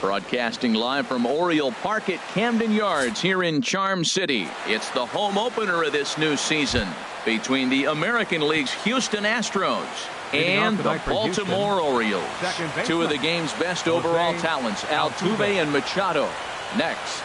Broadcasting live from Oriole Park at Camden Yards here in Charm City. It's the home opener of this new season between the American League's Houston Astros and the Baltimore Orioles. Two of the game's best overall talents, Altuve and Machado. Next.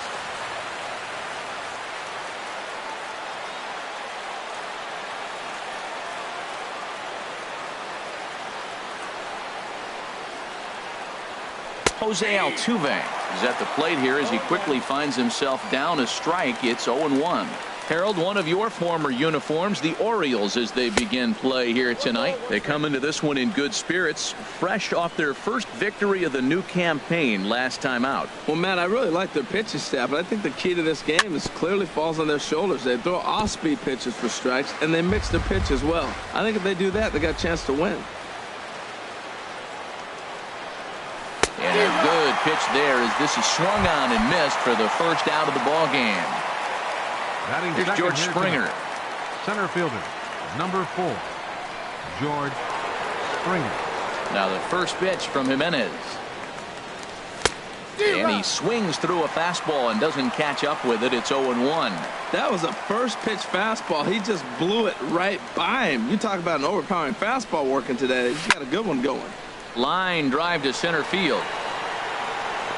Jose Altuve is at the plate here as he quickly finds himself down a strike. It's 0-1. Harold, one of your former uniforms, the Orioles, as they begin play here tonight. They come into this one in good spirits, fresh off their first victory of the new campaign last time out. Well, Matt, I really like their pitching staff, but I think the key to this game is clearly falls on their shoulders. They throw off-speed pitches for strikes, and they mix their pitch as well. I think if they do that, they got a chance to win. And a good pitch there as this is swung on and missed for the first out of the ball game. Here's George Springer. Center fielder, number 4, George Springer. Now the first pitch from Jimenez. And he swings through a fastball and doesn't catch up with it. It's 0-1. That was a first pitch fastball. He just blew it right by him. You talk about an overpowering fastball working today. He's got a good one going. Line drive to center field.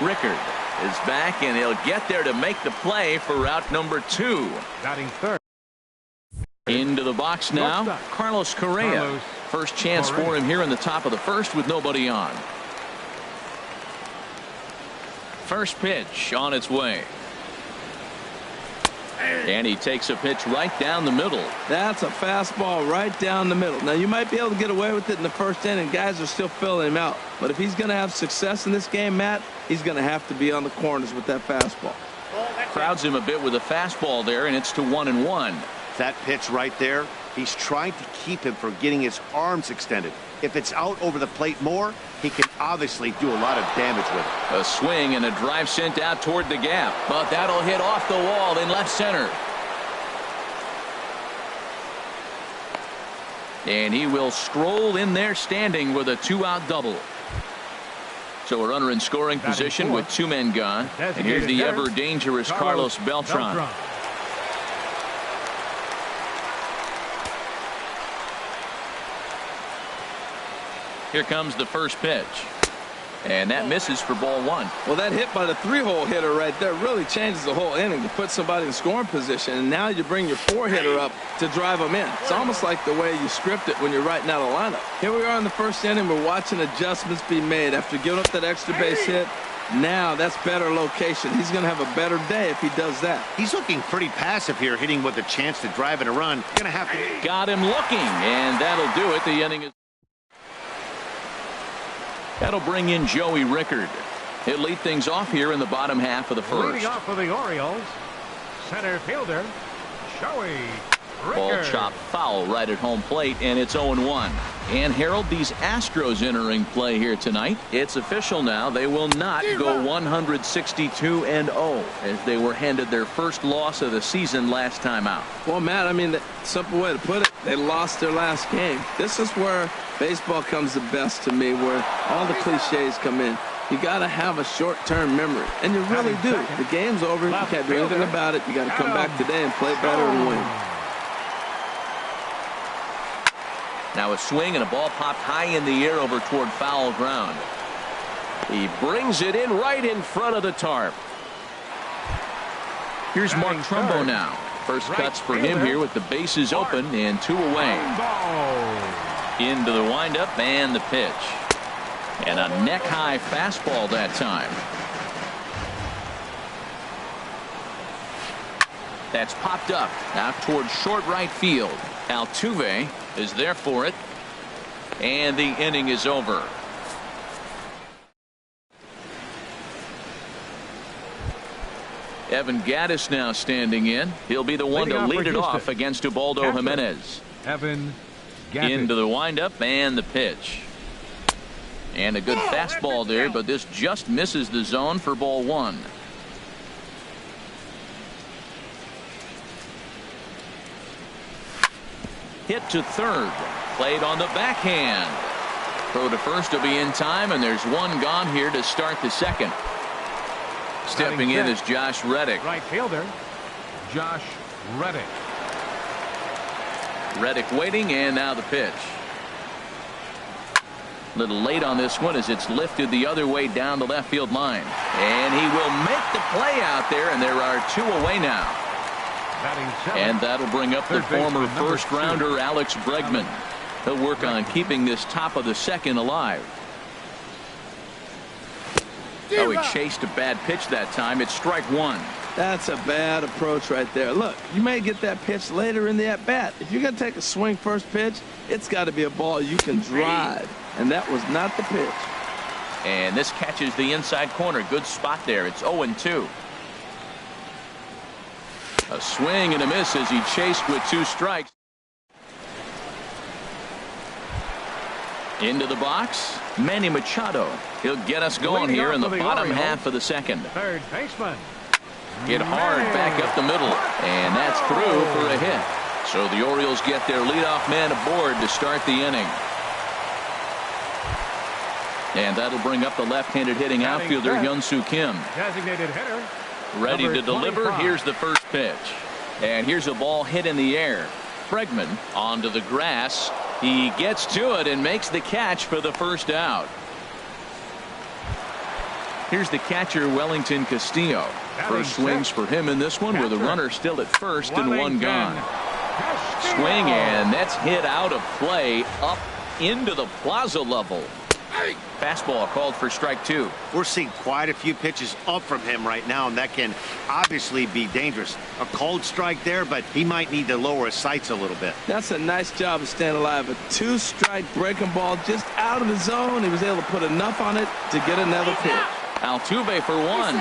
Rickard is back, and he'll get there to make the play for route number 2. Batting third. Into the box now, Carlos Correa. First chance for him here in the top of the first with nobody on. First pitch on its way. And he takes a pitch right down the middle. That's a fastball right down the middle. Now, you might be able to get away with it in the first inning. Guys are still filling him out. But if he's going to have success in this game, Matt, he's going to have to be on the corners with that fastball. Crowds him a bit with a fastball there, and it's to 1-1. That pitch right there, he's trying to keep him from getting his arms extended. If it's out over the plate more, he can obviously do a lot of damage with it. A swing and a drive sent out toward the gap, but that'll hit off the wall in left center. And he will stroll in there standing with a 2-out double. So a runner in scoring position with 2 men gone. And here's the ever dangerous Carlos Beltran. Here comes the first pitch. And that misses for ball 1. Well, that hit by the 3-hole hitter right there really changes the whole inning to put somebody in scoring position. And now you bring your 4-hitter up to drive them in. It's almost like the way you script it when you're writing out a lineup. Here we are in the first inning. We're watching adjustments be made after giving up that extra base hit. Now that's better location. He's going to have a better day if he does that. He's looking pretty passive here, hitting with a chance to drive in a run. Going to have to. Got him looking, and that'll do it. The inning is. That'll bring in Joey Rickard. He'll lead things off here in the bottom half of the first. Leading off for the Orioles, center fielder, Joey Rickard. Ball chopped foul right at home plate, and it's 0-1. And Harold, these Astros entering play here tonight. It's official now. They will not go 162-0 as they were handed their first loss of the season last time out. Well, Matt, I mean, the simple way to put it, they lost their last game. This is where baseball comes the best to me, where all the cliches come in. You got to have a short-term memory, and you really do. The game's over. You can't do anything about it. You got to come back today and play better and win. Now a swing and a ball popped high in the air over toward foul ground. He brings it in right in front of the tarp. Here's Mark Trumbo now. First cuts for him here with the bases open and 2 away. Into the windup and the pitch. And a neck-high fastball that time. That's popped up out toward short right field. Altuve is there for it, and the inning is over. Evan Gattis now standing in. He'll be the one to lead it off against Ubaldo Jimenez. Evan Gattis. Into the windup and the pitch. And a good fastball there, but this just misses the zone for ball 1. Hit to third. Played on the backhand. Throw to first will be in time, and there's one gone here to start the second. Stepping in is Josh Reddick. Right fielder, Josh Reddick. Reddick waiting, and now the pitch. Little late on this one as it's lifted the other way down the left field line. And he will make the play out there, and there are 2 away now. And that'll bring up the former first-rounder Alex Bregman. He'll work on keeping this top of the second alive. Oh, he chased a bad pitch that time. It's strike 1. That's a bad approach right there. Look, you may get that pitch later in the at-bat. If you're going to take a swing first pitch, it's got to be a ball you can drive. And that was not the pitch. And this catches the inside corner. Good spot there. It's 0-2. A swing and a miss as he chased with 2 strikes. Into the box, Manny Machado. He'll get us going here in the bottom half of the second. Third baseman. Hit hard back up the middle, and that's through for a hit. So the Orioles get their leadoff man aboard to start the inning. And that'll bring up the left-handed hitting outfielder Hyun-Soo Kim. Designated hitter. Ready to deliver. 25. Here's the first pitch. And here's a ball hit in the air. Bregman onto the grass. He gets to it and makes the catch for the first out. Here's the catcher, Wellington Castillo. First swings for him in this one with a runner still at first and 1 gone. Swing, and that's hit out of play up into the plaza level. Fastball called for strike 2. We're seeing quite a few pitches up from him right now, and that can obviously be dangerous. A cold strike there, but he might need to lower his sights a little bit. That's a nice job of staying alive. A 2-strike breaking ball just out of the zone. He was able to put enough on it to get another pitch. Altuve for 1.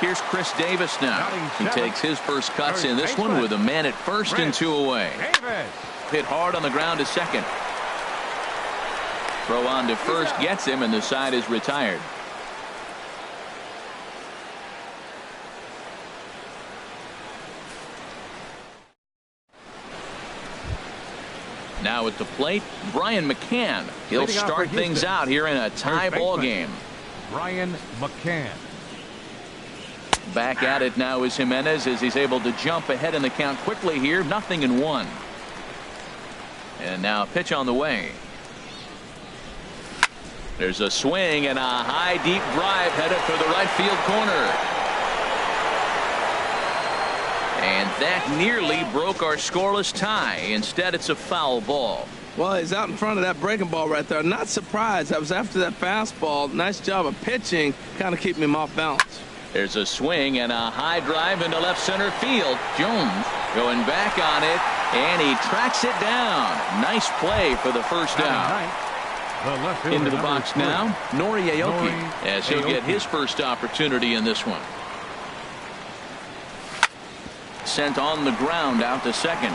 Here's Chris Davis now. He takes his first cuts in this one with a man at first and 2 away. Hit hard on the ground to second. Throw on to first gets him, and the side is retired. Now at the plate, Brian McCann. He'll start things out here in a tie ball game. Brian McCann. Back at it now is Jimenez as he's able to jump ahead in the count quickly here. 0-1. And now a pitch on the way. There's a swing and a high deep drive headed for the right field corner. And that nearly broke our scoreless tie. Instead, it's a foul ball. Well, he's out in front of that breaking ball right there. Not surprised. I was after that fastball. Nice job of pitching, kind of keeping him off balance. There's a swing and a high drive into left center field. Jones going back on it, and he tracks it down. Nice play for the first out. Into the box now, Nori Aoki, as he'll get his first opportunity in this one. Sent on the ground out to second.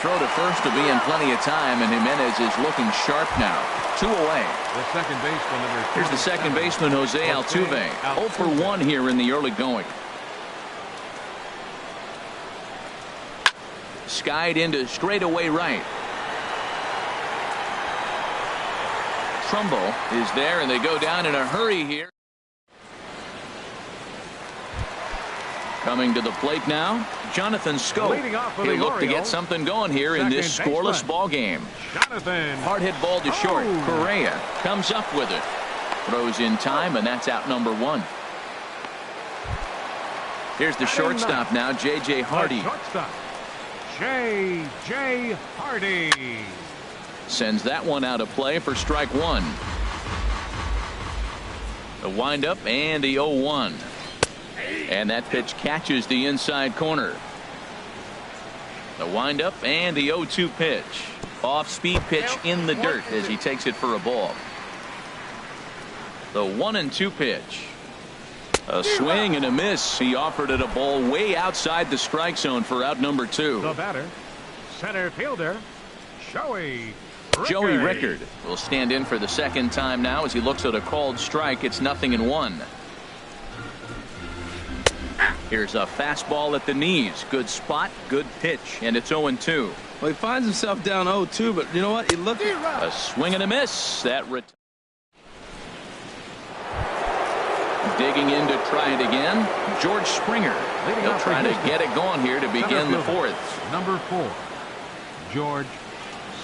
Throw to first to be in plenty of time, and Jimenez is looking sharp now. 2 away. The second baseman. Here's the second baseman, Jose Altuve. 0 for 1 here in the early going. Skied into straightaway right. Trumbo is there, and they go down in a hurry here. Coming to the plate now, Jonathan Scope. He'll look to get something going here in this scoreless ball game. Hard hit ball to short. Correa comes up with it. Throws in time, and that's out number 1. Here's the shortstop now, J.J. Hardy. J.J. Hardy. Sends that one out of play for strike 1. The windup and the 0-1. And that pitch catches the inside corner. The windup and the 0-2 pitch. Off-speed pitch in the dirt as he takes it for a ball. The 1-2 pitch. A swing and a miss. He offered it a ball way outside the strike zone for out number 2. The batter, center fielder, Joey Rickard will stand in for the second time now as he looks at a called strike. It's 0-1. Here's a fastball at the knees. Good spot, good pitch, and it's 0-2. Well, he finds himself down 0-2, but you know what? He looked. A swing and a miss. That Digging in to try it again, George Springer. He'll try to get it going here to begin the fourth. Number 4, George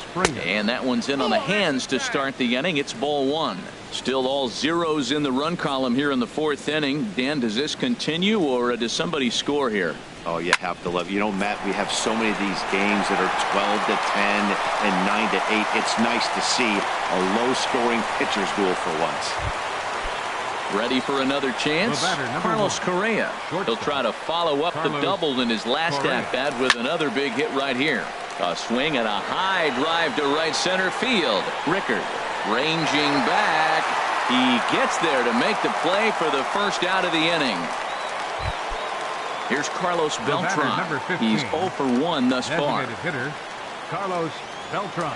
Springer. And that one's in on the hands to start the inning. It's ball 1. Still all zeros in the run column here in the fourth inning. Dan, does this continue or does somebody score here? Oh, you have to love. You know, Matt, we have so many of these games that are 12 to 10 and 9 to 8. It's nice to see a low-scoring pitcher's duel for once. Ready for another chance? Carlos Correa. He'll try to follow up the double in his last at-bat with another big hit right here. A swing and a high drive to right center field. Rickard ranging back. He gets there to make the play for the first out of the inning. Here's Carlos Beltran. He's 0 for 1 thus far. Hitter, Carlos Beltran.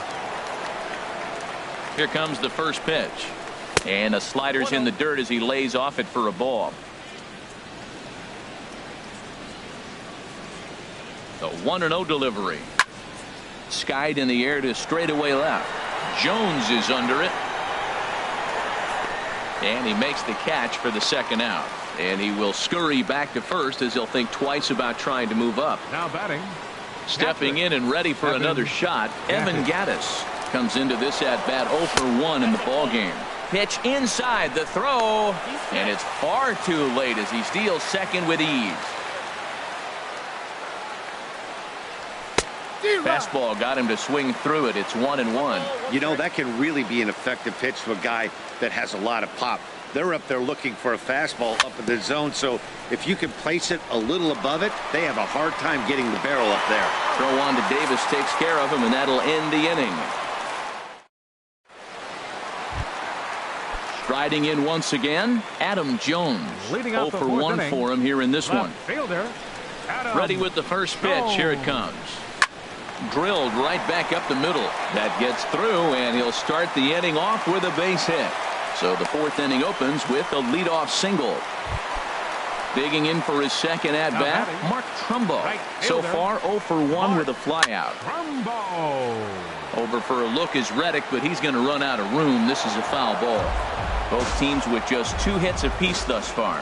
Here comes the first pitch. And a slider's in the dirt as he lays off it for a ball. The 1-0 delivery. Skied in the air to straightaway left. Jones is under it. And he makes the catch for the second out. And he will scurry back to first as he'll think twice about trying to move up. Now batting. Stepping in and ready for another shot. Evan Gattis comes into this at bat 0 for 1 in the ball game. Pitch inside the throw. And it's far too late as he steals second with ease. Fastball got him to swing through it. It's 1-1. You know, that can really be an effective pitch to a guy that has a lot of pop. They're up there looking for a fastball up in the zone, so if you can place it a little above it, they have a hard time getting the barrel up there. Throw on to Davis takes care of him, and that'll end the inning. Striding in once again, Adam Jones. 0 for 1 for him here in this one. Ready with the first pitch. Here it comes. Drilled right back up the middle. That gets through, and he'll start the inning off with a base hit. So the fourth inning opens with a leadoff single. Digging in for his second at-bat, Mark Trumbo. So far 0 for 1 with a flyout. Over for a look is Reddick, but he's going to run out of room. This is a foul ball. Both teams with just 2 hits apiece thus far.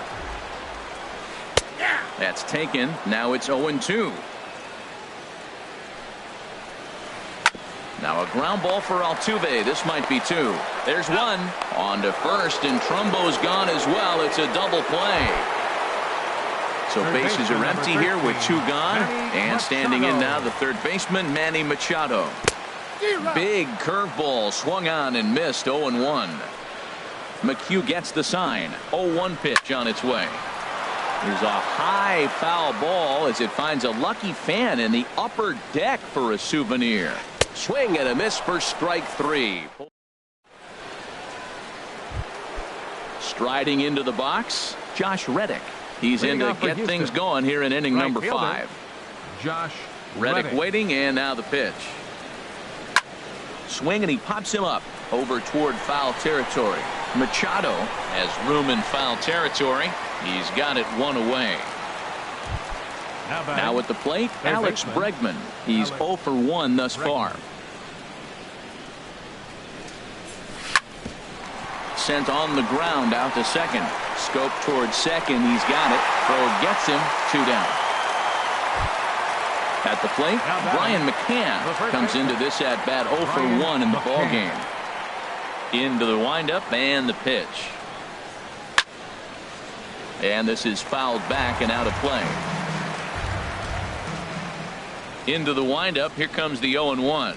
That's taken. Now it's 0-2. Now a ground ball for Altuve. This might be 2. There's 1. On to first, and Trumbo's gone as well. It's a double play. So bases are empty here with 2 gone. And standing in now, the third baseman, Manny Machado. Big curveball swung on and missed. 0-1. McHugh gets the sign. 0-1 pitch on its way. There's a high foul ball as it finds a lucky fan in the upper deck for a souvenir. Swing and a miss for strike 3. Striding into the box, Josh Reddick. He's in to get things going here in inning number 5. Josh Reddick waiting, and now the pitch. Swing, and he pops him up over toward foul territory. Machado has room in foul territory. He's got it 1 away. Now at the plate, Alex Bregman. He's 0 for 1 thus far. Sent on the ground out to second. Scope towards second. He's got it. Throw gets him. 2 down. At the plate, Brian McCann comes into this at bat 0 for 1 in the ball game. Into the windup and the pitch. And this is fouled back and out of play. Into the windup. Here comes the 0-1.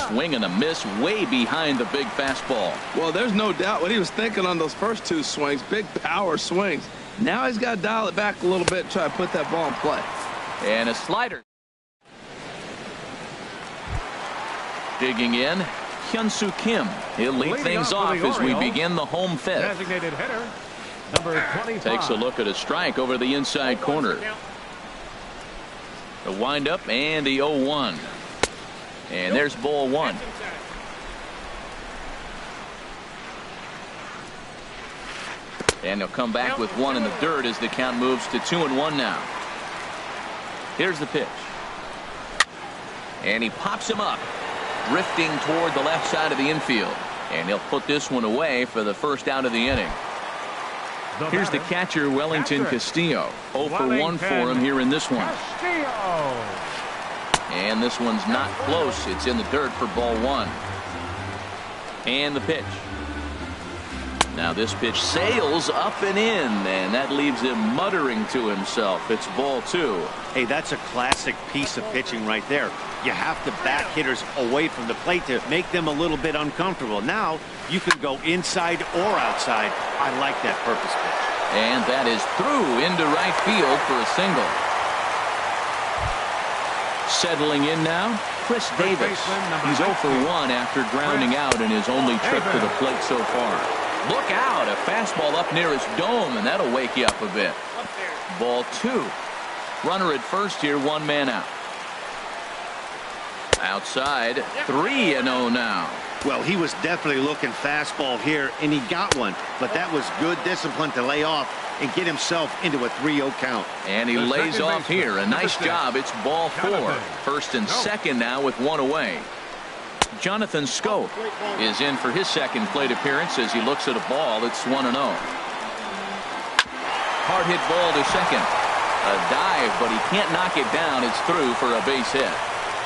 Swing and a miss way behind the big fastball. Well, there's no doubt what he was thinking on those first 2 swings. Big power swings. Now he's got to dial it back a little bit and try to put that ball in play. And a slider. Digging in, Hyun-Soo Kim. He'll lead things off as we begin the home 5th. Designated hitter, number 25. Takes a look at a strike over the inside corner. The windup and the 0-1. And there's ball 1. And he'll come back with 1 in the dirt as the count moves to 2-1 now. Here's the pitch. And he pops him up, drifting toward the left side of the infield. And he'll put this one away for the first out of the inning. Here's the catcher, Wellington Castillo. 0 for 1 for him here in this one. And this one's not close. It's in the dirt for ball 1. And the pitch. Now this pitch sails up and in, and that leaves him muttering to himself. It's ball 2. Hey, that's a classic piece of pitching right there. You have to back hitters away from the plate to make them a little bit uncomfortable. Now you can go inside or outside. I like that purpose pitch. And that is through into right field for a single. Settling in now, Chris Davis. He's 0 for 1 after grounding out in his only trip to the plate so far. Look out, a fastball up near his dome, and that'll wake you up a bit. Ball 2. Runner at first here, 1 man out. Outside, 3-0 now. Well, he was definitely looking fastball here, and he got one. But that was good discipline to lay off and get himself into a 3-0 count. And he lays off here. A nice job. It's ball 4. First and second now with 1 away. Jonathan Scope is in for his second plate appearance as he looks at a ball. It's 1-0. Hard hit ball to second. A dive, but he can't knock it down. It's through for a base hit.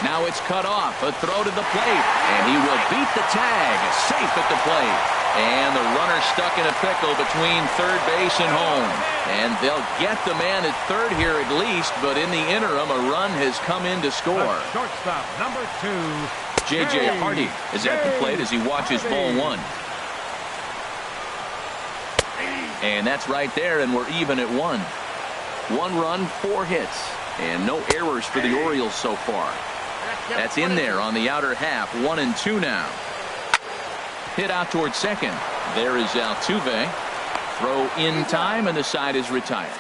Now it's cut off. A throw to the plate. And he will beat the tag. Safe at the plate. And the runner stuck in a pickle between third base and home. And they'll get the man at third here at least. But in the interim, a run has come in to score. Shortstop, number 2. J.J. Hardy is at the plate as he watches ball 1. And that's right there, and we're even at 1. 1 run, 4 hits. And no errors for the Orioles so far. That's in there on the outer half. 1-2 now. Hit out towards second. There is Altuve. Throw in time, and the side is retired.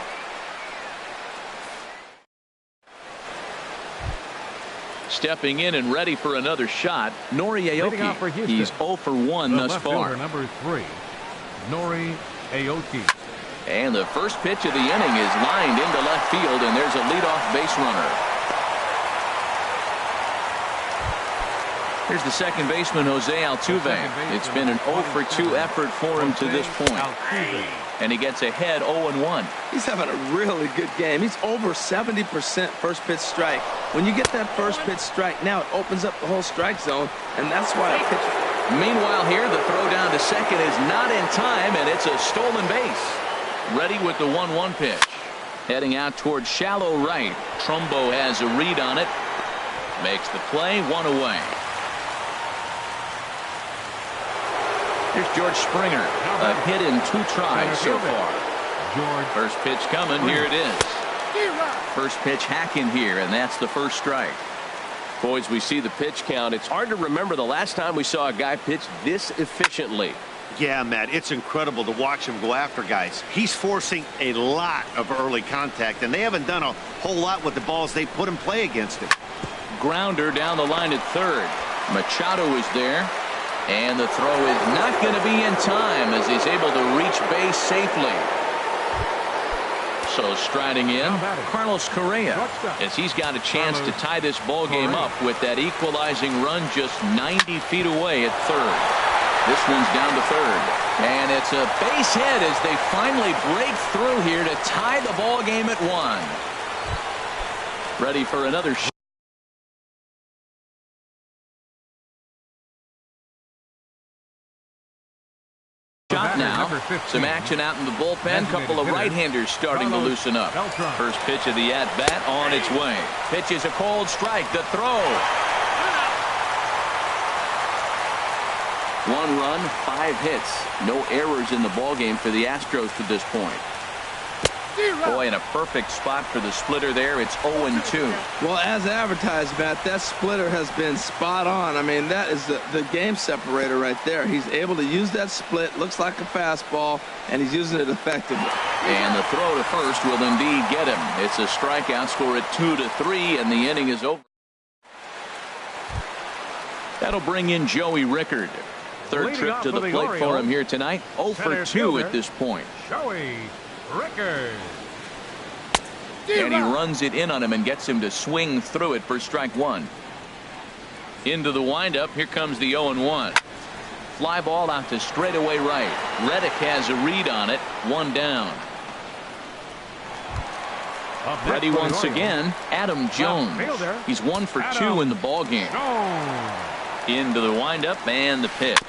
Stepping in and ready for another shot, Nori Aoki. He's 0 for 1 thus far. Number 3, Nori Aoki. And the first pitch of the inning is lined into left field, and there's a leadoff base runner. Here's the second baseman, Jose Altuve. It's been an 0 for 2 effort for him to this point. And he gets ahead 0-1. He's having a really good game. He's over 70% first pitch strike. When you get that first pitch strike, now it opens up the whole strike zone, and that's why a pitcher. Meanwhile here, the throw down to second is not in time, and it's a stolen base. Ready with the 1-1 pitch. Heading out towards shallow right. Trumbo has a read on it. Makes the play, 1 away. Here's George Springer. A hit in 2 tries so far. First pitch coming. Here it is. First pitch hacking here, and that's the first strike. Boys, we see the pitch count. It's hard to remember the last time we saw a guy pitch this efficiently. Yeah, Matt, it's incredible to watch him go after guys. He's forcing a lot of early contact, and they haven't done a whole lot with the balls they put in play against him. Grounder down the line at third. Machado is there. And the throw is not going to be in time as he's able to reach base safely. So striding in, Carlos Correa, as he's got a chance to tie this ball game up with that equalizing run just 90 feet away at third. This one's down to third. And it's a base hit as they finally break through here to tie the ball game at 1. Ready for another shot. Now, some action out in the bullpen. Couple of right-handers starting to loosen up. First pitch of the at-bat on its way. Pitch is a cold strike. The throw. 1 run, 5 hits. No errors in the ballgame for the Astros to this point. Boy, in a perfect spot for the splitter there. It's 0-2. Well, as advertised, Matt, that splitter has been spot on. I mean, that is the game separator right there. He's able to use that split. Looks like a fastball, and he's using it effectively. And the throw to first will indeed get him. It's a strikeout, score at 2-3, and the inning is over. That'll bring in Joey Rickard. Third trip to the plate for him here tonight. 0 for 2 at this point. Joey Rickard. And he runs it in on him and gets him to swing through it for strike 1. Into the windup. Here comes the 0-1. fly ball out to straightaway right. Reddick has a read on it. 1 down. Ready once again, Adam Jones. He's 1 for 2 in the ball game. Into the windup and the pitch.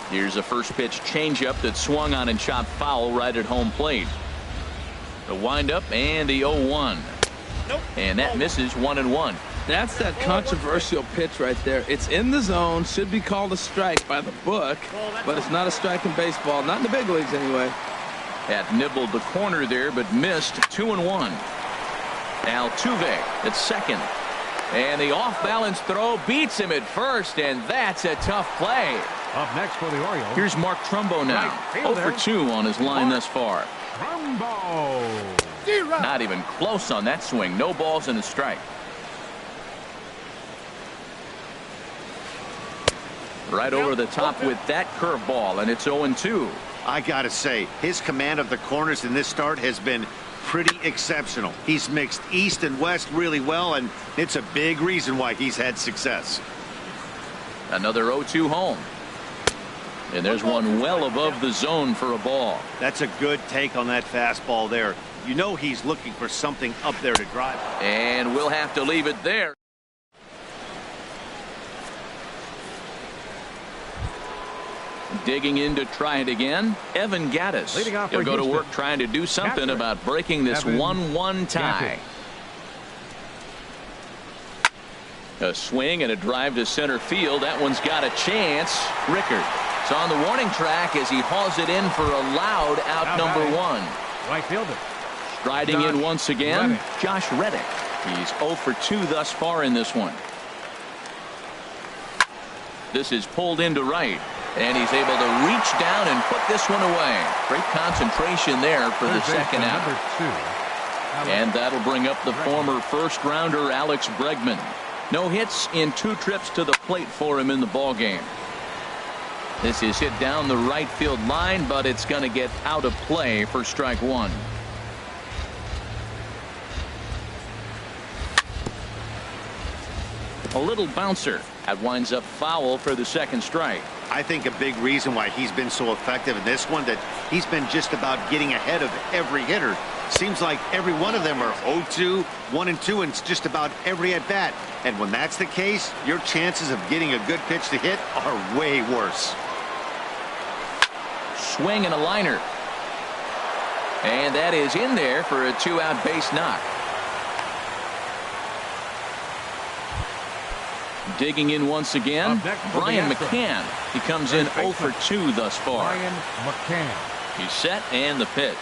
Here's a first pitch changeup that swung on and chopped foul right at home plate. The windup and the 0-1. And that misses 1-1. That's that controversial pitch right there. It's in the zone, should be called a strike by the book, but it's not a strike in baseball, not in the big leagues anyway. That nibbled the corner there, but missed. 2-1. Altuve at second. And the off-balance throw beats him at first, and that's a tough play. Up next for the Orioles. Here's Mark Trumbo now. 0 for 2 on his line thus far. Trumbo. Not even close on that swing. No balls and a strike. Right over the top with that curveball, and it's 0-2. I gotta say, his command of the corners in this start has been pretty exceptional. He's mixed east and west really well, and it's a big reason why he's had success. Another 0-2 home. And there's one well above the zone for a ball. That's a good take on that fastball there. You know he's looking for something up there to drive. And we'll have to leave it there. Digging in to try it again, Evan Gattis. He'll go to work trying to do something about breaking this 1-1 tie. A swing and a drive to center field. That one's got a chance. Rickard is on the warning track as he hauls it in for a loud out number 1. Right fielder. Striding in once again, Josh Reddick. He's 0 for 2 thus far in this one. This is pulled into right. And he's able to reach down and put this one away. Great concentration there for the second out. And that'll bring up the former first-rounder Alex Bregman. No hits in 2 trips to the plate for him in the ballgame. This is hit down the right field line, but it's going to get out of play for strike 1. A little bouncer. That winds up foul for the second strike. I think a big reason why he's been so effective in this one that he's been just about getting ahead of every hitter. Seems like every one of them are 0-2, 1-2, and it's just about every at bat. And when that's the case, your chances of getting a good pitch to hit are way worse. Swing and a liner. And that is in there for a 2-out base knock. Digging in once again, Brian McCann. He comes in 0 for 2 thus far. Brian McCann. He's set and the pitch.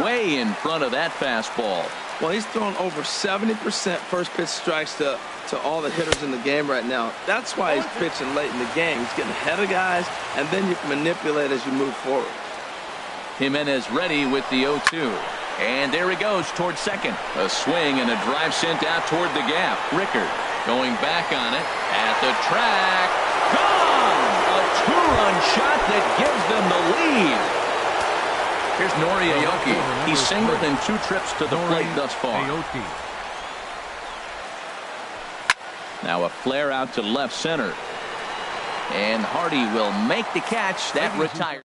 Way in front of that fastball. Well, he's thrown over 70% first pitch strikes to all the hitters in the game right now. That's why he's pitching late in the game. He's getting ahead of guys, and then you can manipulate as you move forward. Jimenez ready with the 0-2. And there he goes towards second. A swing and a drive sent out toward the gap. Rickard going back on it at the track. Gone! A 2-run shot that gives them the lead. Here's Nori Aoki. He's singled in 2 trips to the plate thus far. Now a flare out to left center. And Hardy will make the catch. That retired.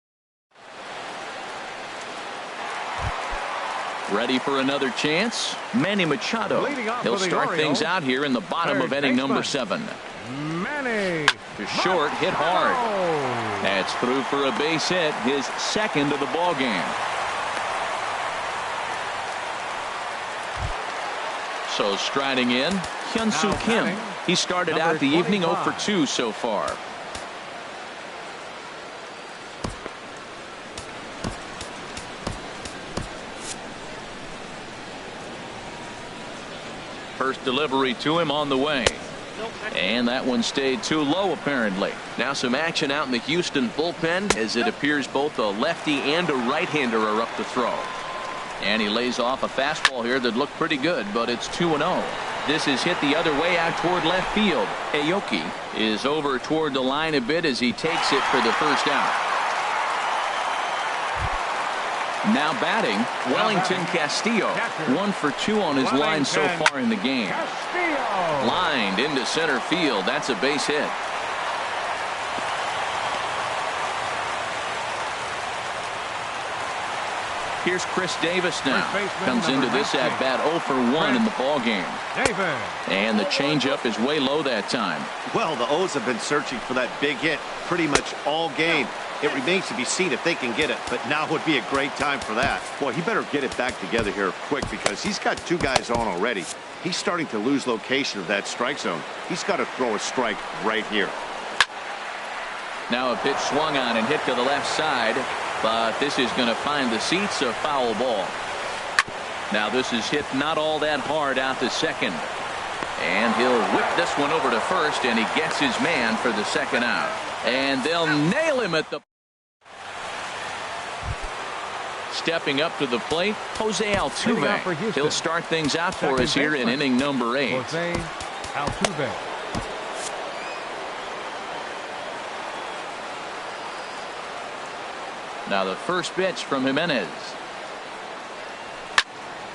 Ready for another chance? Manny Machado. He'll start things out here in the bottom of inning number 7. Manny. To short, hit hard. That's through for a base hit, his second of the ball game. So striding in, Hyun-Soo Kim. He started out the evening 0 for 2 so far. First delivery to him on the way. And that one stayed too low apparently. Now some action out in the Houston bullpen as it appears both a lefty and a right-hander are up to throw. And he lays off a fastball here that looked pretty good, but it's 2-0. This is hit the other way out toward left field. Aoki is over toward the line a bit as he takes it for the first out. Now batting, Wellington Castillo. 1 for 2 on his line so far in the game. Lined into center field. That's a base hit. Here's Chris Davis now. Comes into this at bat 0 for 1 in the ball game. And the changeup is way low that time. Well, the O's have been searching for that big hit pretty much all game. It remains to be seen if they can get it, but now would be a great time for that. Boy, he better get it back together here quick because he's got 2 guys on already. He's starting to lose location of that strike zone. He's got to throw a strike right here. Now a pitch swung on and hit to the left side, but this is going to find the seats, a foul ball. Now this is hit not all that hard out to second. And he'll whip this one over to first, and he gets his man for the second out. And they'll nail him at the... Stepping up to the plate, Jose Altuve. He'll start things out for us here in inning number 8. Jose Altuve. Now the first pitch from Jimenez.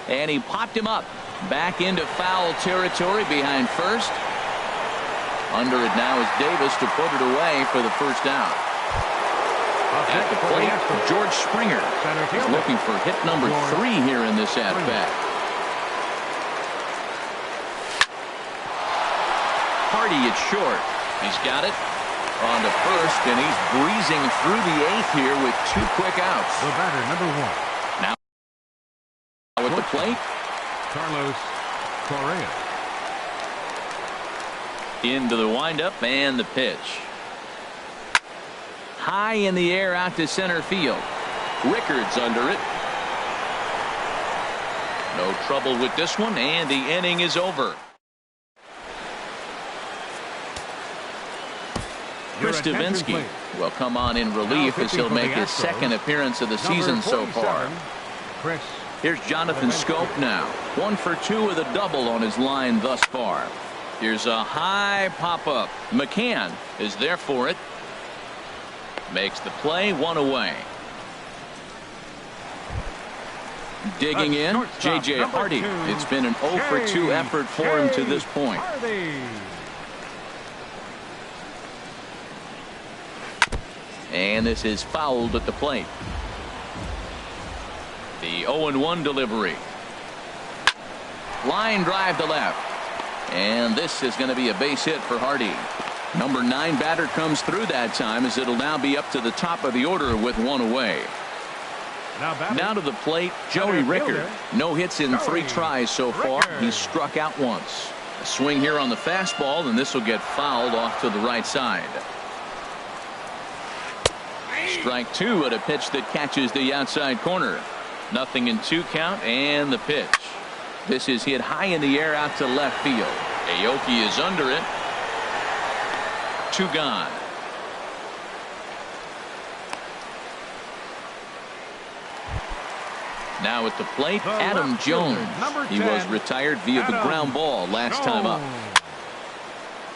And he popped him up. Back into foul territory behind first. Under it now is Davis to put it away for the first out. At the plate, George Springer is looking for hit number 3 here in this at-bat. Hardy at short. He's got it. On to first, and he's breezing through the 8th here with 2 quick outs. The batter, number 1. Now at the plate, Carlos Correa. Into the windup and the pitch. High in the air out to center field. Rickards under it. No trouble with this one, and the inning is over. Chris Davinsky will come on in relief as he'll make his second appearance of the season so far. Here's Jonathan Scope now. 1 for 2 with a double on his line thus far. Here's a high pop-up. McCann is there for it. Makes the play, 1 away. Digging in, J.J. Hardy. It's been an 0 for 2 effort for him to this point. And this is fouled at the plate. The 0-1 delivery. Line drive to left. And this is going to be a base hit for Hardy. Number 9 batter comes through that time as it'll now be up to the top of the order with 1 away. Now to the plate, Joey Rickard. No hits in 3 tries so far. He's struck out once. A swing here on the fastball, and this will get fouled off to the right side. Strike 2 at a pitch that catches the outside corner. 0-2 count, and the pitch. This is hit high in the air out to left field. Aoki is under it. 2 gone. Now at the plate, Adam Jones. He was retired via the ground ball last time up.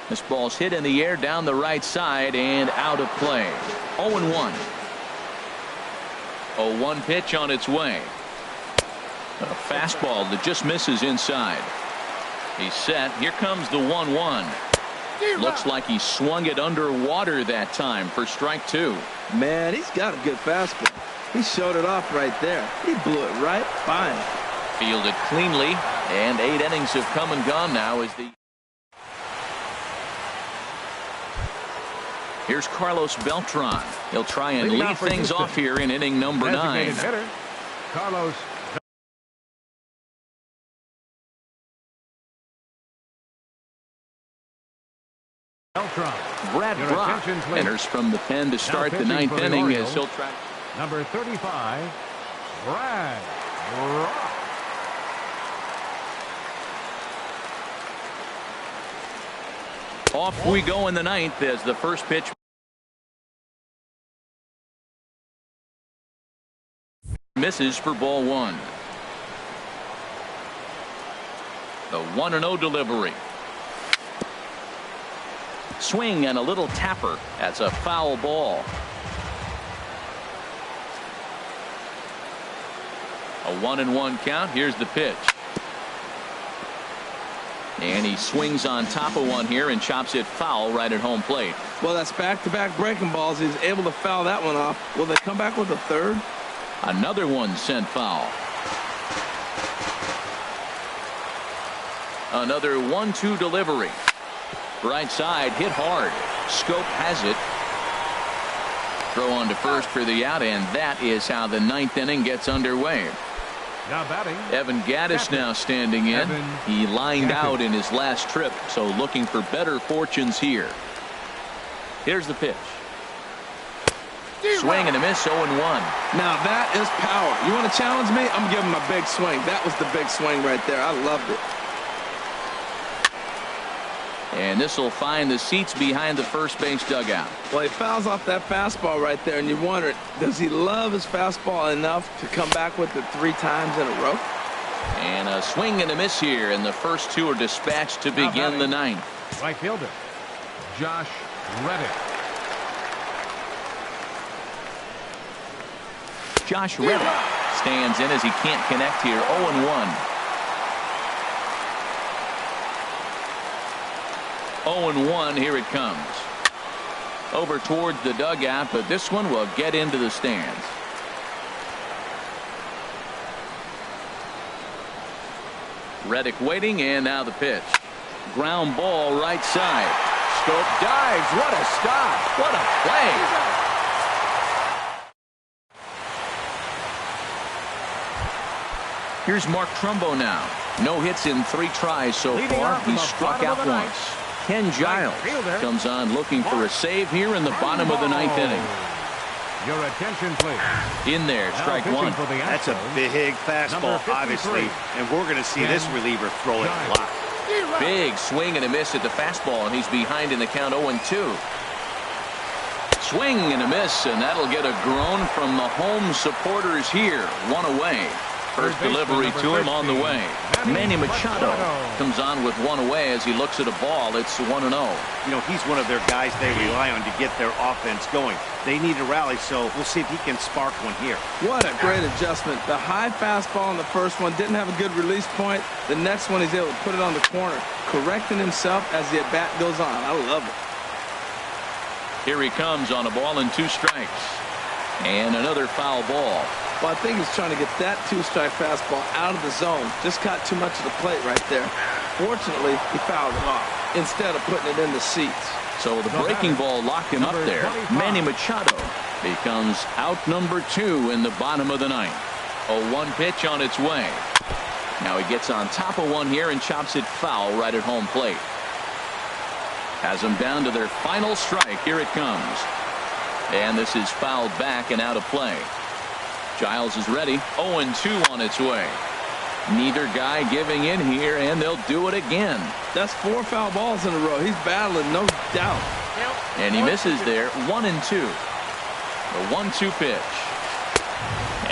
This ball's hit in the air down the right side and out of play. 0-1. 0-1 pitch on its way. A fastball that just misses inside. He's set. Here comes the 1-1. Looks like he swung it underwater that time for strike 2. Man, he's got a good fastball. He showed it off right there. He blew it right by him. Fielded cleanly, and 8 innings have come and gone now as the... Here's Carlos Beltran. He'll try and lead things off here in inning number 9. Carlos Beltran. Brad Brock enters from the pen to start the 9th inning as he'll try. Number 35, Brad Brock. Off we go in the 9th as the first pitch misses for ball 1. The 1-0 delivery. Swing and a little tapper. That's a foul ball. A 1-1 count. Here's the pitch. And he swings on top of one here and chops it foul right at home plate. Well, that's back-to-back breaking balls. He's able to foul that one off. Will they come back with a third? Another one sent foul. Another 1-2 delivery. Right side hit hard. Scope has it. Throw on to first for the out, and that is how the ninth inning gets underway. Now batting, Evan Gaddis now standing in. He lined out in his last trip, so looking for better fortunes here. Here's the pitch. Swing and a miss, 0-1. Now that is power. You want to challenge me? I'm giving him a big swing. That was the big swing right there. I loved it. And this will find the seats behind the first base dugout. Well, he fouls off that fastball right there, and you wonder, does he love his fastball enough to come back with it 3 times in a row? And a swing and a miss here, and the first 2 are dispatched to begin the ninth. right fielder, Josh Reddick. Josh Reddick stands in as he can't connect here. 0-1. 0-1, here it comes. Over towards the dugout, but this one will get into the stands. Reddick waiting, and now the pitch. Ground ball right side. Scope dives. What a stop. What a play. Here's Mark Trumbo now. No hits in 3 tries so far. He struck out once. Ken Giles comes on looking for a save here in the bottom of the 9th inning. Your attention, please. In there, strike 1. That's a big fastball, obviously, and we're going to see this reliever throw it a lot. Big swing and a miss at the fastball, and he's behind in the count 0-2. Swing and a miss, and that'll get a groan from the home supporters here. 1 away. First delivery to him on the way. Manny Machado comes on with 1 away as he looks at a ball. It's 1-0. You know, he's one of their guys they rely on to get their offense going. They need a rally, so we'll see if he can spark one here. What a great adjustment. The high fastball in the first one didn't have a good release point. The next one he's able to put it on the corner, correcting himself as the at-bat goes on. I love it. Here he comes on a ball and 2 strikes. And another foul ball. Well, I think he's trying to get that 2-strike fastball out of the zone. Just caught too much of the plate right there. Fortunately, he fouled it off instead of putting it in the seats. So the breaking ball locked him up there. Manny Machado becomes out number 2 in the bottom of the 9th. A 1 pitch on its way. Now he gets on top of one here and chops it foul right at home plate. Has them down to their final strike. Here it comes. And this is fouled back and out of play. Giles is ready. 0-2 on its way. Neither guy giving in here, and they'll do it again. That's 4 foul balls in a row. He's battling, no doubt. And he misses there. 1-2. The 1-2 pitch.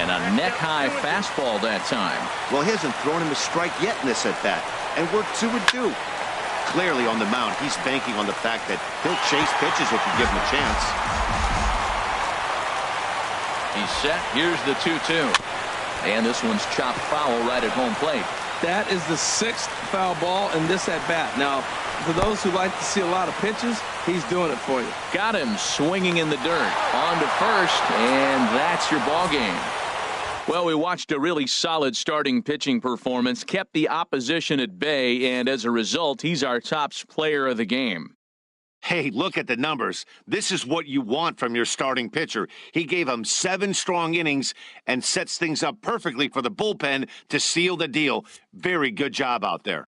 And a neck-high fastball that time. Well, he hasn't thrown him a strike yet in this at-bat, and we're 2-2. Clearly on the mound, he's banking on the fact that he'll chase pitches if you give him a chance. He's set. Here's the 2-2. And this one's chopped foul right at home plate. That is the 6th foul ball in this at-bat. Now, for those who like to see a lot of pitches, he's doing it for you. Got him swinging in the dirt. On to first, and that's your ball game. Well, we watched a really solid starting pitching performance, kept the opposition at bay, and as a result, he's our top player of the game. Hey, look at the numbers. This is what you want from your starting pitcher. He gave him 7 strong innings and sets things up perfectly for the bullpen to seal the deal. Very good job out there.